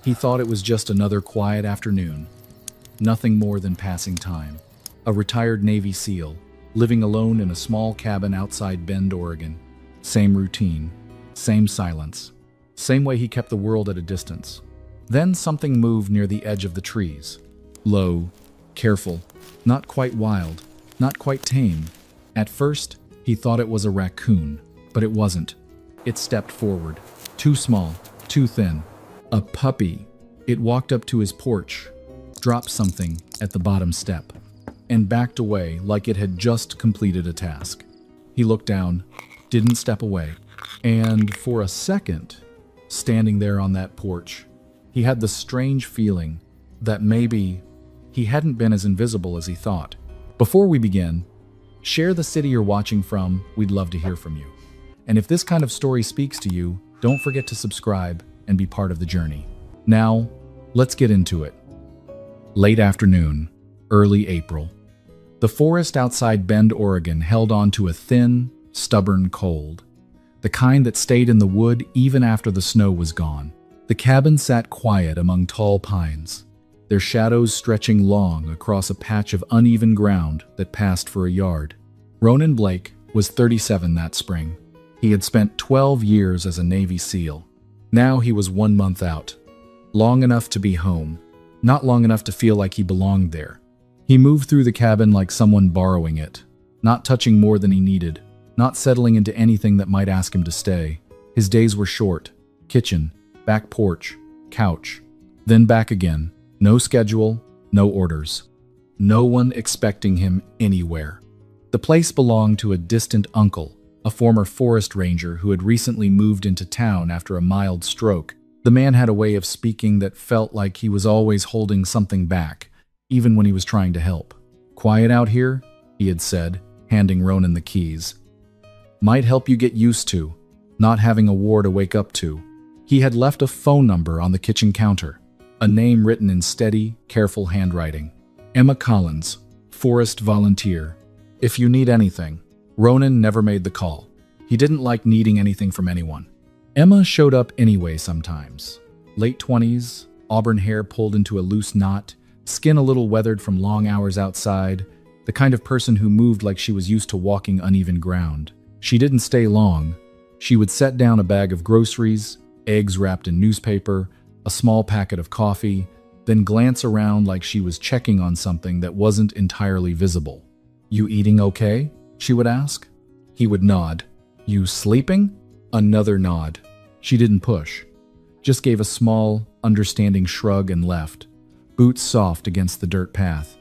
He thought it was just another quiet afternoon, nothing more than passing time. A retired Navy SEAL, living alone in a small cabin outside Bend, Oregon. Same routine, same silence, same way he kept the world at a distance. Then something moved near the edge of the trees. Low, careful, not quite wild, not quite tame. At first, he thought it was a raccoon, but it wasn't. It stepped forward, too small, too thin. A puppy. It walked up to his porch, dropped something at the bottom step, and backed away like it had just completed a task. He looked down, didn't step away, and for a second, standing there on that porch, he had the strange feeling that maybe he hadn't been as invisible as he thought. Before we begin, share the city you're watching from. We'd love to hear from you. And if this kind of story speaks to you, don't forget to subscribe and be part of the journey. Now, let's get into it. Late afternoon, early April. The forest outside Bend, Oregon held on to a thin, stubborn cold. The kind that stayed in the wood even after the snow was gone. The cabin sat quiet among tall pines, their shadows stretching long across a patch of uneven ground that passed for a yard. Ronan Blake was 37 that spring. He had spent 12 years as a Navy SEAL. Now he was 1 month out. Long enough to be home, not long enough to feel like he belonged there. He moved through the cabin like someone borrowing it, not touching more than he needed, not settling into anything that might ask him to stay. His days were short. Kitchen, back porch, couch, then back again. No schedule, no orders. No one expecting him anywhere. The place belonged to a distant uncle, a former forest ranger who had recently moved into town after a mild stroke. The man had a way of speaking that felt like he was always holding something back, even when he was trying to help. "Quiet out here," he had said, handing Ronan the keys. "Might help you get used to not having a war to wake up to." He had left a phone number on the kitchen counter, a name written in steady, careful handwriting. Emma Collins, forest volunteer. If you need anything. Ronan never made the call. He didn't like needing anything from anyone. Emma showed up anyway sometimes. Late 20s, auburn hair pulled into a loose knot, skin a little weathered from long hours outside, the kind of person who moved like she was used to walking uneven ground. She didn't stay long. She would set down a bag of groceries, eggs wrapped in newspaper, a small packet of coffee, then glance around like she was checking on something that wasn't entirely visible. "You eating okay?" she would ask. He would nod. "You sleeping?" Another nod. She didn't push, just gave a small, understanding shrug and left, boots soft against the dirt path.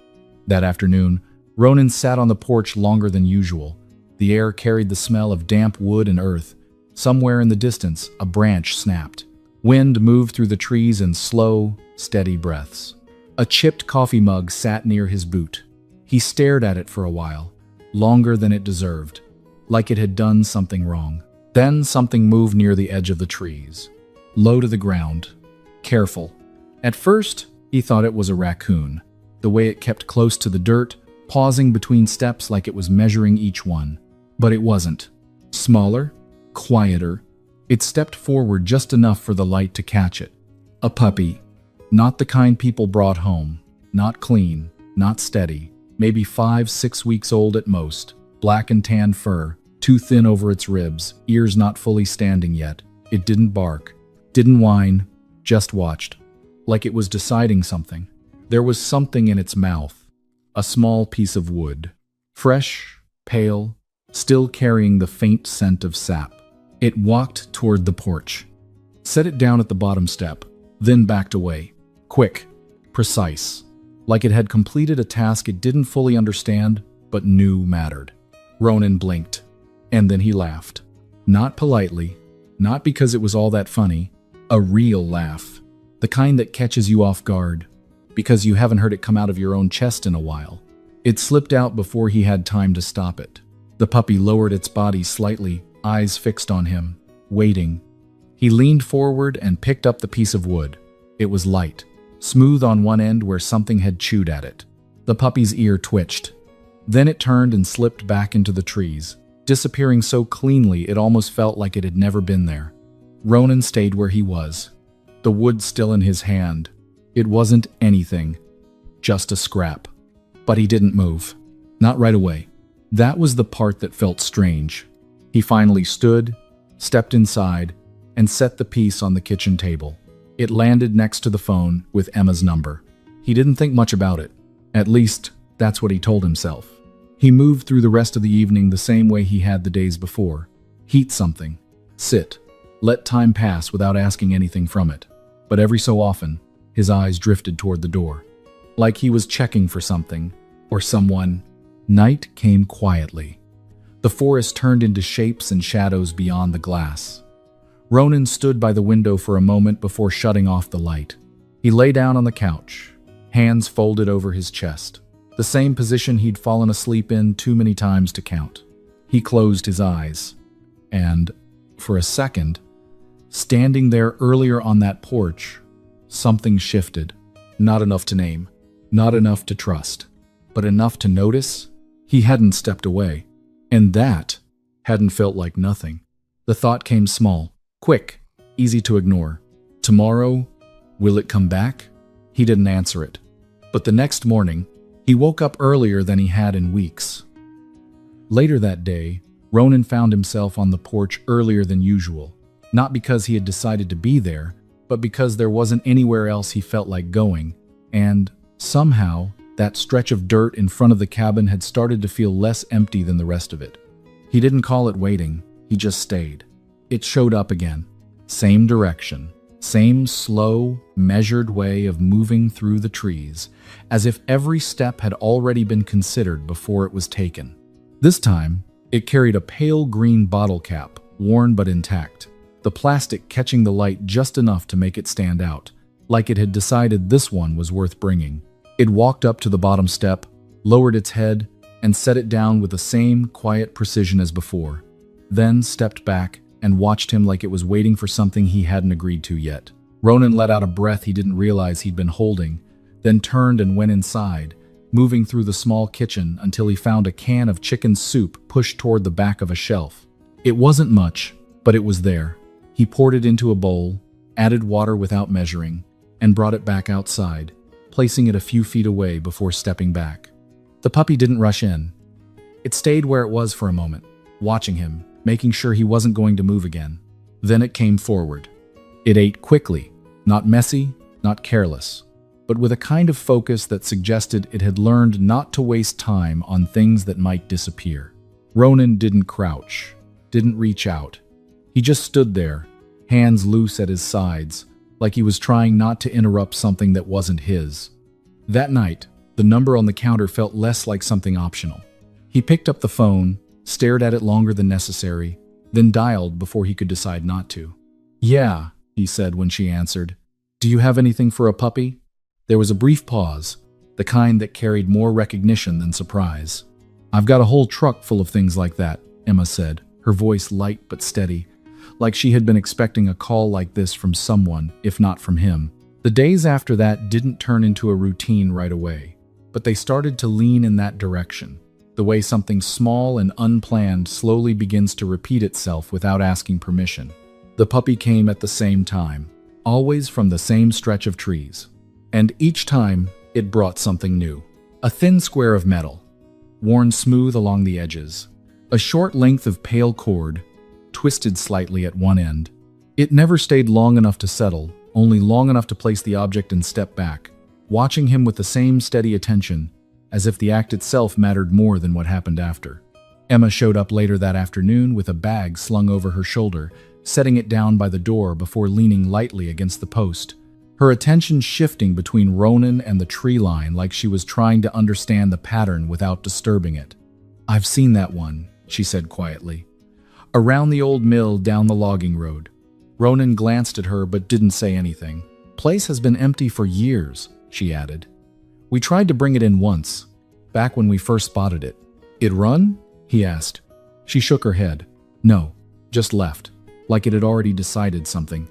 That afternoon, Ronan sat on the porch longer than usual. The air carried the smell of damp wood and earth. Somewhere in the distance, a branch snapped. Wind moved through the trees in slow, steady breaths. A chipped coffee mug sat near his boot. He stared at it for a while, longer than it deserved, like it had done something wrong. Then something moved near the edge of the trees, low to the ground, careful. At first, he thought it was a raccoon, the way it kept close to the dirt, pausing between steps like it was measuring each one. But it wasn't. Smaller, quieter. It stepped forward just enough for the light to catch it. A puppy. Not the kind people brought home. Not clean, not steady. Maybe 5-6 weeks old at most. Black and tan fur, too thin over its ribs, ears not fully standing yet. It didn't bark, didn't whine, just watched. Like it was deciding something. There was something in its mouth. A small piece of wood. Fresh, pale, still carrying the faint scent of sap. It walked toward the porch. Set it down at the bottom step, then backed away. Quick, precise. Like it had completed a task it didn't fully understand, but knew mattered. Ronan blinked, and then he laughed. Not politely, not because it was all that funny. A real laugh. The kind that catches you off guard, because you haven't heard it come out of your own chest in a while. It slipped out before he had time to stop it. The puppy lowered its body slightly, eyes fixed on him, waiting. He leaned forward and picked up the piece of wood. It was light, smooth on one end where something had chewed at it. The puppy's ear twitched. Then it turned and slipped back into the trees, disappearing so cleanly it almost felt like it had never been there. Ronan stayed where he was. the wood still in his hand. It wasn't anything, just a scrap. But he didn't move. Not right away. That was the part that felt strange. He finally stood, stepped inside, and set the piece on the kitchen table. It landed next to the phone with Emma's number. He didn't think much about it. At least, that's what he told himself. He moved through the rest of the evening the same way he had the days before. Heat something. Sit. Let time pass without asking anything from it. But every so often, his eyes drifted toward the door. Like he was checking for something, or someone. Night came quietly. The forest turned into shapes and shadows beyond the glass. Ronan stood by the window for a moment before shutting off the light. He lay down on the couch, hands folded over his chest, the same position he'd fallen asleep in too many times to count. He closed his eyes, and, for a second, standing there earlier on that porch, something shifted. Not enough to name, not enough to trust, but enough to notice. He hadn't stepped away, and that hadn't felt like nothing. The thought came small, quick, easy to ignore. Tomorrow, will it come back? He didn't answer it. But the next morning, he woke up earlier than he had in weeks. Later that day, Ronan found himself on the porch earlier than usual, not because he had decided to be there, but because there wasn't anywhere else he felt like going, and, somehow, that stretch of dirt in front of the cabin had started to feel less empty than the rest of it. He didn't call it waiting, he just stayed. It showed up again. Same direction, same slow, measured way of moving through the trees, as if every step had already been considered before it was taken. This time, it carried a pale green bottle cap, worn but intact, the plastic catching the light just enough to make it stand out, like it had decided this one was worth bringing. It walked up to the bottom step, lowered its head, and set it down with the same quiet precision as before, then stepped back and watched him like it was waiting for something he hadn't agreed to yet. Ronan let out a breath he didn't realize he'd been holding, then turned and went inside, moving through the small kitchen until he found a can of chicken soup pushed toward the back of a shelf. It wasn't much, but it was there. He poured it into a bowl, added water without measuring, and brought it back outside, placing it a few feet away before stepping back. The puppy didn't rush in. It stayed where it was for a moment, watching him, making sure he wasn't going to move again. Then it came forward. It ate quickly, not messy, not careless, but with a kind of focus that suggested it had learned not to waste time on things that might disappear. Ronan didn't crouch, didn't reach out. He just stood there, hands loose at his sides, like he was trying not to interrupt something that wasn't his. That night, the number on the counter felt less like something optional. He picked up the phone, stared at it longer than necessary, then dialed before he could decide not to. "Yeah," he said when she answered. "Do you have anything for a puppy?" There was a brief pause, the kind that carried more recognition than surprise. "I've got a whole truck full of things like that," Emma said, her voice light but steady, like she had been expecting a call like this from someone, if not from him. The days after that didn't turn into a routine right away, but they started to lean in that direction, the way something small and unplanned slowly begins to repeat itself without asking permission. The puppy came at the same time, always from the same stretch of trees. And each time, it brought something new. A thin square of metal, worn smooth along the edges. A short length of pale cord, twisted slightly at one end. It never stayed long enough to settle, only long enough to place the object and step back, watching him with the same steady attention, as if the act itself mattered more than what happened after. Emma showed up later that afternoon with a bag slung over her shoulder, setting it down by the door before leaning lightly against the post. Her attention shifting between Ronan and the tree line like she was trying to understand the pattern without disturbing it. "I've seen that one," she said quietly. "Around the old mill down the logging road." Ronan glanced at her but didn't say anything. "Place has been empty for years," she added. "We tried to bring it in once, back when we first spotted it." "It run?" he asked. She shook her head. "No, just left, like it had already decided something."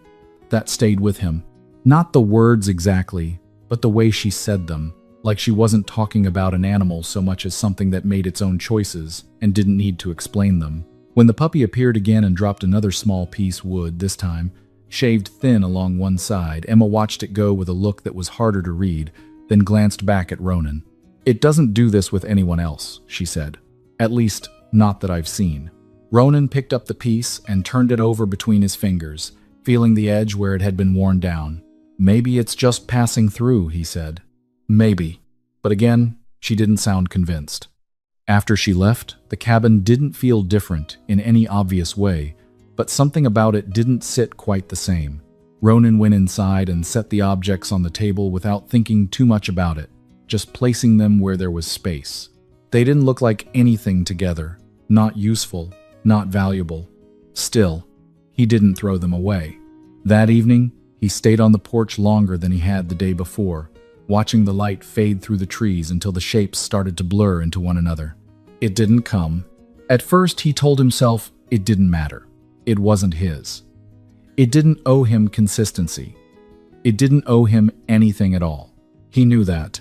That stayed with him. Not the words exactly, but the way she said them, like she wasn't talking about an animal so much as something that made its own choices and didn't need to explain them. When the puppy appeared again and dropped another small piece wood this time, shaved thin along one side. Emma watched it go with a look that was harder to read, then glanced back at Ronan. "It doesn't do this with anyone else," she said. "At least, not that I've seen." Ronan picked up the piece and turned it over between his fingers, feeling the edge where it had been worn down. "Maybe it's just passing through," he said. "Maybe." But again, she didn't sound convinced. After she left, the cabin didn't feel different in any obvious way, but something about it didn't sit quite the same. Ronan went inside and set the objects on the table without thinking too much about it, just placing them where there was space. They didn't look like anything together, not useful, not valuable. Still, he didn't throw them away. That evening, he stayed on the porch longer than he had the day before, watching the light fade through the trees until the shapes started to blur into one another. It didn't come. At first, he told himself it didn't matter. It wasn't his. It didn't owe him consistency. It didn't owe him anything at all. He knew that.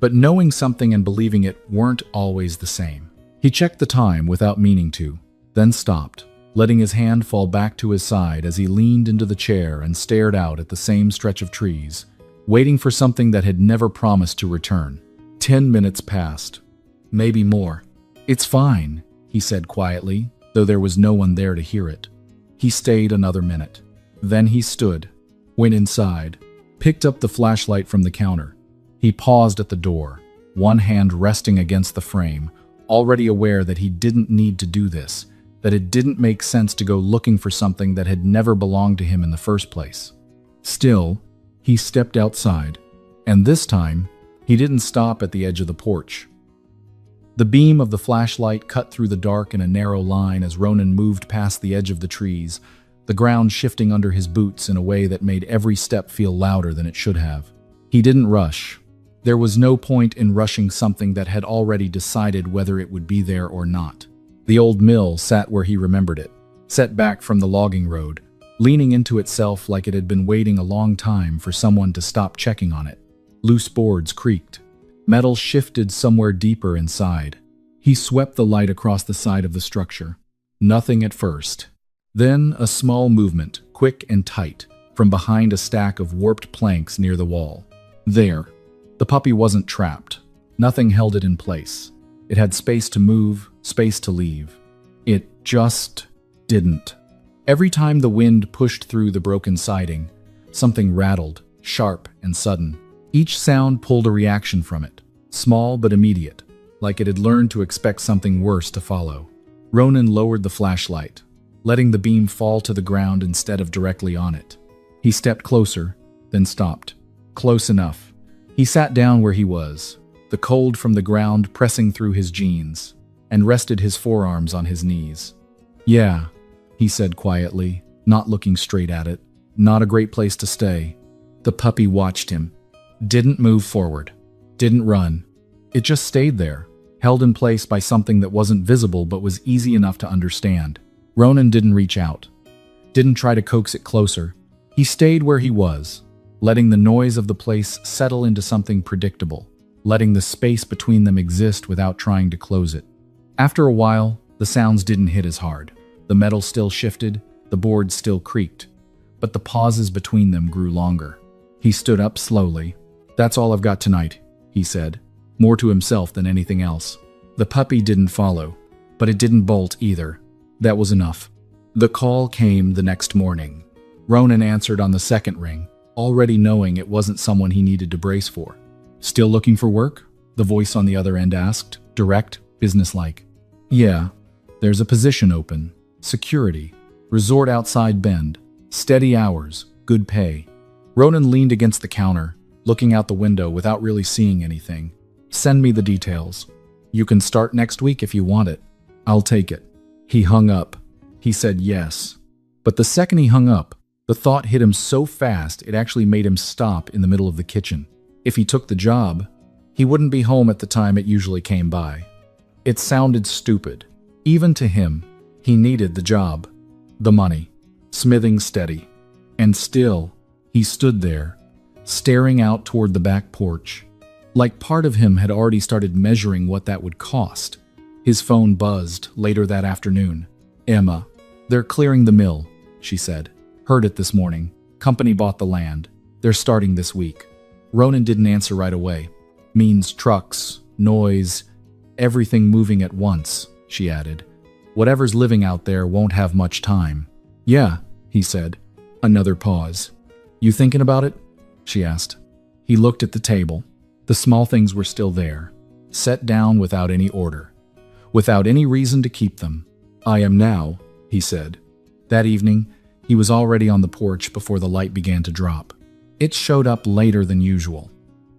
But knowing something and believing it weren't always the same. He checked the time without meaning to, then stopped, letting his hand fall back to his side as he leaned into the chair and stared out at the same stretch of trees, waiting for something that had never promised to return. 10 minutes passed. Maybe more. "It's fine," he said quietly, though there was no one there to hear it. He stayed another minute. Then he stood, went inside, picked up the flashlight from the counter. He paused at the door, one hand resting against the frame, already aware that he didn't need to do this, that it didn't make sense to go looking for something that had never belonged to him in the first place. Still, he stepped outside, and this time, he didn't stop at the edge of the porch. The beam of the flashlight cut through the dark in a narrow line as Ronan moved past the edge of the trees, the ground shifting under his boots in a way that made every step feel louder than it should have. He didn't rush. There was no point in rushing something that had already decided whether it would be there or not. The old mill sat where he remembered it, set back from the logging road, leaning into itself like it had been waiting a long time for someone to stop checking on it. Loose boards creaked. Metal shifted somewhere deeper inside. He swept the light across the side of the structure. Nothing at first. Then a small movement, quick and tight, from behind a stack of warped planks near the wall. There. The puppy wasn't trapped. Nothing held it in place. It had space to move, space to leave. It just didn't. Every time the wind pushed through the broken siding, something rattled, sharp and sudden. Each sound pulled a reaction from it, small but immediate, like it had learned to expect something worse to follow. Ronan lowered the flashlight, letting the beam fall to the ground instead of directly on it. He stepped closer, then stopped. Close enough. He sat down where he was, the cold from the ground pressing through his jeans, and rested his forearms on his knees. "Yeah," he said quietly, not looking straight at it. "Not a great place to stay." The puppy watched him. Didn't move forward. Didn't run. It just stayed there, held in place by something that wasn't visible but was easy enough to understand. Ronan didn't reach out. Didn't try to coax it closer. He stayed where he was, letting the noise of the place settle into something predictable, letting the space between them exist without trying to close it. After a while, the sounds didn't hit as hard. The metal still shifted, the boards still creaked, but the pauses between them grew longer. He stood up slowly. "That's all I've got tonight," he said, more to himself than anything else. The puppy didn't follow, but it didn't bolt either. That was enough. The call came the next morning. Ronan answered on the second ring, already knowing it wasn't someone he needed to brace for. "Still looking for work?" the voice on the other end asked, direct, businesslike. "Yeah, there's a position open. Security. Resort outside Bend. Steady hours. Good pay." Ronan leaned against the counter, looking out the window without really seeing anything. "Send me the details. You can start next week if you want it. I'll take it." He hung up. He said yes. But the second he hung up, the thought hit him so fast it actually made him stop in the middle of the kitchen. If he took the job, he wouldn't be home at the time it usually came by. It sounded stupid. Even to him, he needed the job. The money. Smithing steady. And still, he stood there, staring out toward the back porch. Like part of him had already started measuring what that would cost. His phone buzzed later that afternoon. "Emma, they're clearing the mill," she said. Heard it this morning. Company bought the land. They're starting this week. Ronan didn't answer right away. Means trucks, noise, everything moving at once, she added. Whatever's living out there won't have much time. Yeah, he said. Another pause. You thinking about it? She asked. He looked at the table. The small things were still there, set down without any order, without any reason to keep them. I am now, he said. That evening, he was already on the porch before the light began to drop. It showed up later than usual.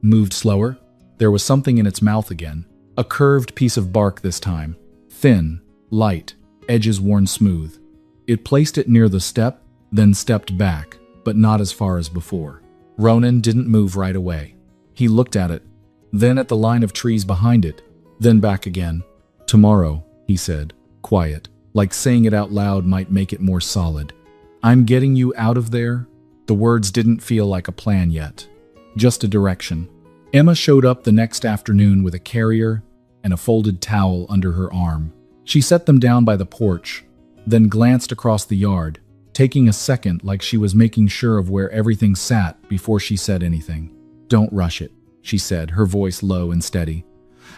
Moved slower. There was something in its mouth again. A curved piece of bark this time. Thin, light, edges worn smooth. It placed it near the step, then stepped back, but not as far as before. Ronan didn't move right away. He looked at it, then at the line of trees behind it, then back again. Tomorrow, he said, quiet, like saying it out loud might make it more solid. I'm getting you out of there. The words didn't feel like a plan yet, just a direction. Emma showed up the next afternoon with a carrier and a folded towel under her arm. She set them down by the porch, then glanced across the yard, taking a second like she was making sure of where everything sat before she said anything. Don't rush it, she said, her voice low and steady.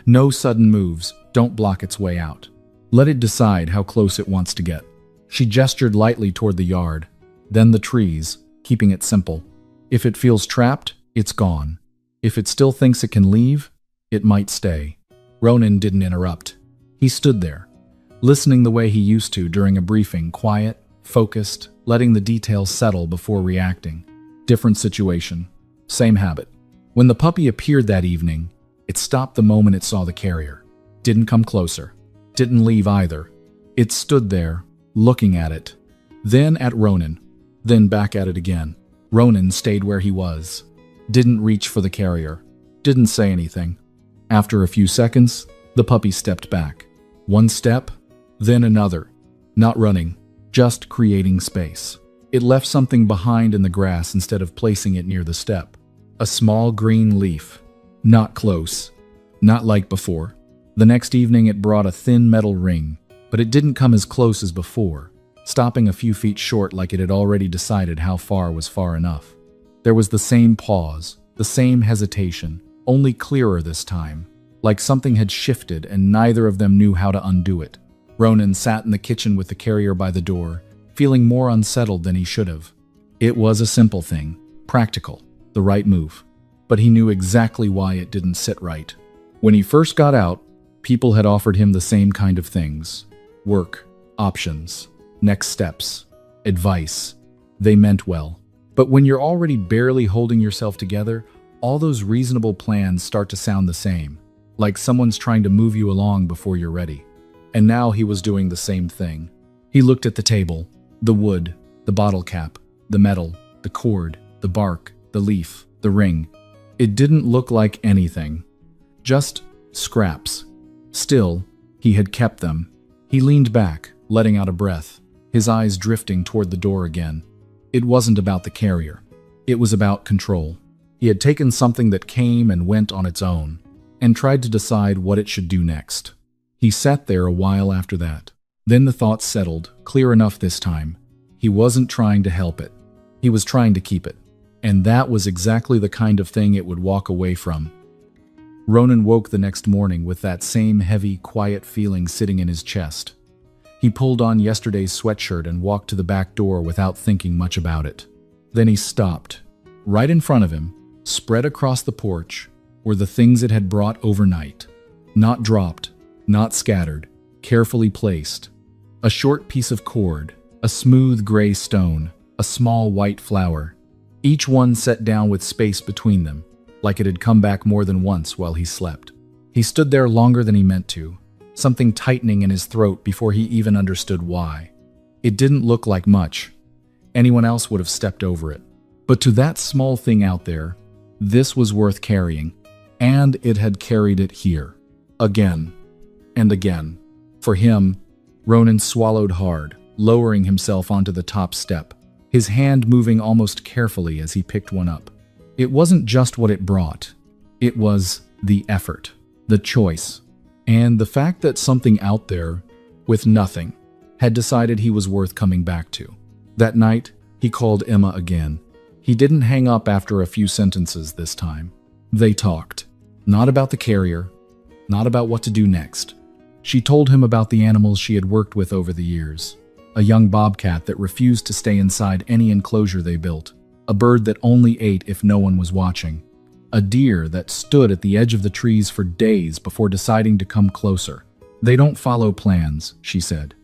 No sudden moves, don't block its way out. Let it decide how close it wants to get. She gestured lightly toward the yard, then the trees, keeping it simple. If it feels trapped, it's gone. If it still thinks it can leave, it might stay. Ronan didn't interrupt. He stood there, listening the way he used to during a briefing, quiet, focused, letting the details settle before reacting. Different situation, same habit. When the puppy appeared that evening, it stopped the moment it saw the carrier. Didn't come closer. Didn't leave either. It stood there, looking at it. Then at Ronan. Then back at it again. Ronan stayed where he was. Didn't reach for the carrier. Didn't say anything. After a few seconds, the puppy stepped back. One step, then another. Not running, just creating space. It left something behind in the grass instead of placing it near the step. A small green leaf. Not close. Not like before. The next evening it brought a thin metal ring, but it didn't come as close as before, stopping a few feet short like it had already decided how far was far enough. There was the same pause, the same hesitation, only clearer this time, like something had shifted and neither of them knew how to undo it. Ronan sat in the kitchen with the carrier by the door, feeling more unsettled than he should have. It was a simple thing, practical, the right move, but he knew exactly why it didn't sit right. When he first got out, people had offered him the same kind of things. Work, options, next steps, advice. They meant well. But when you're already barely holding yourself together, all those reasonable plans start to sound the same, like someone's trying to move you along before you're ready. And now he was doing the same thing. He looked at the table, the wood, the bottle cap, the metal, the cord, the bark, the leaf, the ring. It didn't look like anything. Just scraps. Still, he had kept them. He leaned back, letting out a breath, his eyes drifting toward the door again. It wasn't about the carrier. It was about control. He had taken something that came and went on its own, and tried to decide what it should do next. He sat there a while after that. Then the thought settled, clear enough this time. He wasn't trying to help it. He was trying to keep it. And that was exactly the kind of thing it would walk away from. Ronan woke the next morning with that same heavy, quiet feeling sitting in his chest. He pulled on yesterday's sweatshirt and walked to the back door without thinking much about it. Then he stopped. Right in front of him, spread across the porch, were the things it had brought overnight. Not dropped, not scattered, carefully placed. A short piece of cord, a smooth gray stone, a small white flower. Each one set down with space between them, like it had come back more than once while he slept. He stood there longer than he meant to, something tightening in his throat before he even understood why. It didn't look like much. Anyone else would have stepped over it. But to that small thing out there, this was worth carrying, and it had carried it here. Again, and again. For him, Ronan swallowed hard, lowering himself onto the top step, his hand moving almost carefully as he picked one up. It wasn't just what it brought. It was the effort, the choice, and the fact that something out there, with nothing, had decided he was worth coming back to. That night, He called Emma again. He didn't hang up after a few sentences this time. They talked. Not about the carrier, not about what to do next. She told him about the animals she had worked with over the years. A young bobcat that refused to stay inside any enclosure they built. A bird that only ate if no one was watching. A deer that stood at the edge of the trees for days before deciding to come closer. They don't follow plans, she said.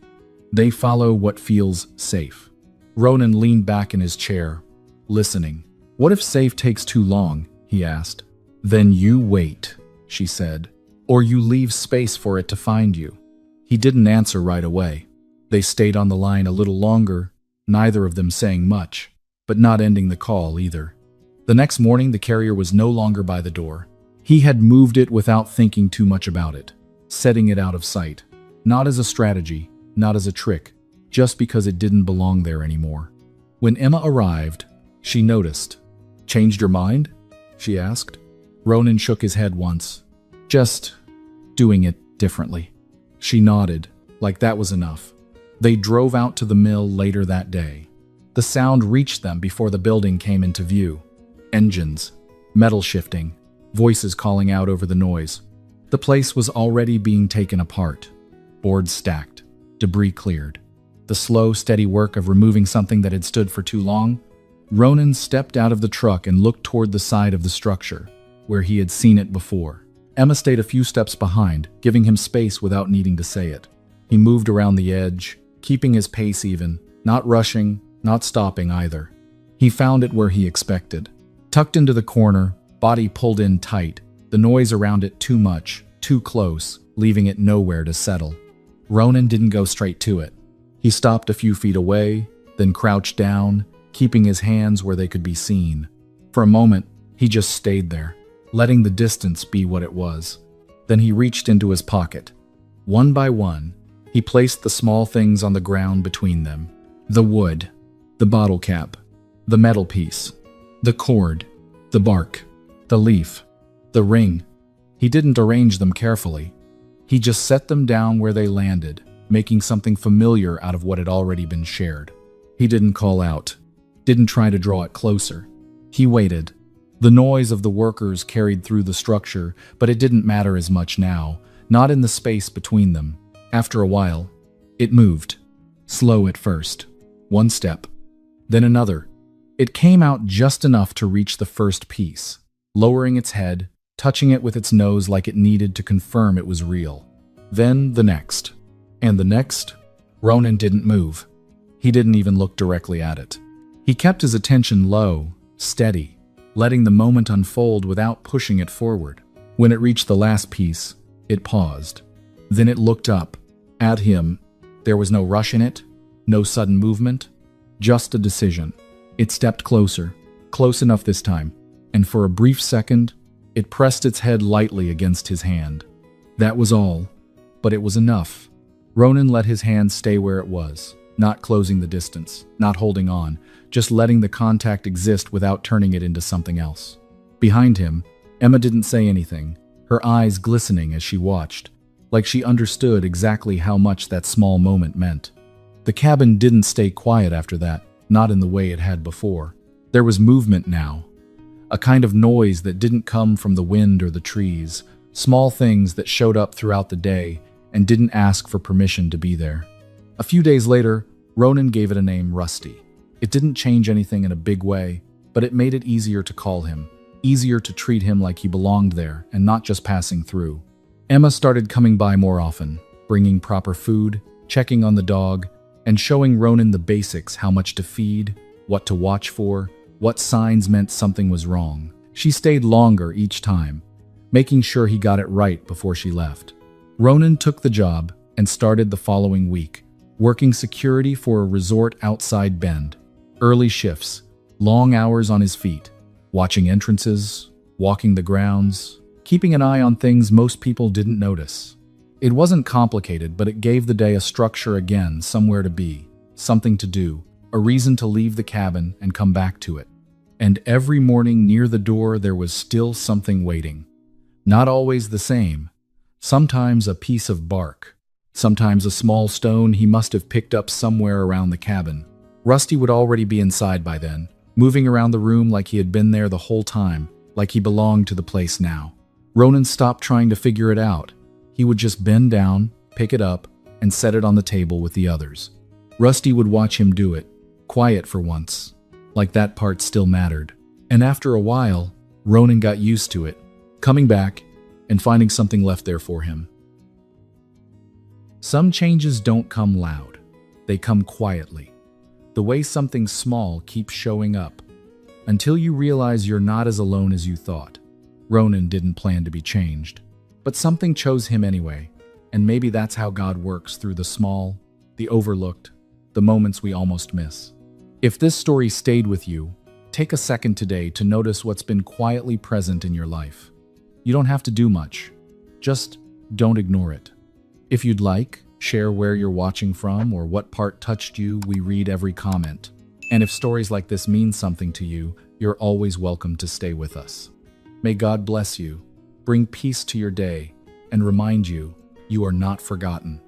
They follow what feels safe. Ronan leaned back in his chair, listening. What if safe takes too long? He asked. Then you wait, she said, or you leave space for it to find you. He didn't answer right away. They stayed on the line a little longer, neither of them saying much, but not ending the call either. The next morning, the carrier was no longer by the door. He had moved it without thinking too much about it, setting it out of sight. Not as a strategy, not as a trick, just because it didn't belong there anymore. When Emma arrived, she noticed. Changed your mind? She asked. Ronan shook his head once. Just doing it differently. She nodded, like that was enough. They drove out to the mill later that day. The sound reached them before the building came into view. Engines, metal shifting, voices calling out over the noise. The place was already being taken apart. Boards stacked, debris cleared. The slow, steady work of removing something that had stood for too long. Ronan stepped out of the truck and looked toward the side of the structure, where he had seen it before. Emma stayed a few steps behind, giving him space without needing to say it. He moved around the edge, keeping his pace even, not rushing, not stopping either. He found it where he expected. Tucked into the corner, body pulled in tight, the noise around it too much, too close, leaving it nowhere to settle. Ronan didn't go straight to it. He stopped a few feet away, then crouched down, keeping his hands where they could be seen. For a moment, he just stayed there, letting the distance be what it was. Then he reached into his pocket. One by one, he placed the small things on the ground between them. The wood, the bottle cap, the metal piece, the cord, the bark, the leaf, the ring. He didn't arrange them carefully. He just set them down where they landed, making something familiar out of what had already been shared. He didn't call out, didn't try to draw it closer. He waited. The noise of the workers carried through the structure, but it didn't matter as much now, not in the space between them. After a while, it moved. Slow at first. One step, then another. It came out just enough to reach the first piece, lowering its head, touching it with its nose like it needed to confirm it was real. Then the next. And the next. Ronan didn't move. He didn't even look directly at it. He kept his attention low, steady, letting the moment unfold without pushing it forward. When it reached the last piece, it paused. Then it looked up, at him. There was no rush in it, no sudden movement, just a decision. It stepped closer, close enough this time, and for a brief second, it pressed its head lightly against his hand. That was all, but it was enough. Ronan let his hand stay where it was, not closing the distance, not holding on, just letting the contact exist without turning it into something else. Behind him, Emma didn't say anything, her eyes glistening as she watched, like she understood exactly how much that small moment meant. The cabin didn't stay quiet after that, not in the way it had before. There was movement now, a kind of noise that didn't come from the wind or the trees, small things that showed up throughout the day and didn't ask for permission to be there. A few days later, Ronan gave it a name, Rusty. It didn't change anything in a big way, but it made it easier to call him, easier to treat him like he belonged there and not just passing through. Emma started coming by more often, bringing proper food, checking on the dog, and showing Ronan the basics, how much to feed, what to watch for, what signs meant something was wrong. She stayed longer each time, making sure he got it right before she left. Ronan took the job and started the following week, working security for a resort outside Bend. Early shifts, long hours on his feet, watching entrances, walking the grounds, keeping an eye on things most people didn't notice. It wasn't complicated, but it gave the day a structure again, somewhere to be, something to do, a reason to leave the cabin and come back to it. And every morning near the door there was still something waiting. Not always the same. Sometimes a piece of bark. Sometimes a small stone he must have picked up somewhere around the cabin. Rusty would already be inside by then, moving around the room like he had been there the whole time, like he belonged to the place now. Ronan stopped trying to figure it out. He would just bend down, pick it up, and set it on the table with the others. Rusty would watch him do it, quiet for once, like that part still mattered. And after a while, Ronan got used to it, coming back and finding something left there for him. Some changes don't come loud. They come quietly. The way something small keeps showing up, until you realize you're not as alone as you thought. Ronan didn't plan to be changed, but something chose him anyway, and maybe that's how God works, through the small, the overlooked, the moments we almost miss. If this story stayed with you, take a second today to notice what's been quietly present in your life. You don't have to do much. Just don't ignore it. If you'd like, share where you're watching from or what part touched you. We read every comment. And if stories like this mean something to you, you're always welcome to stay with us. May God bless you, bring peace to your day, and remind you, you are not forgotten.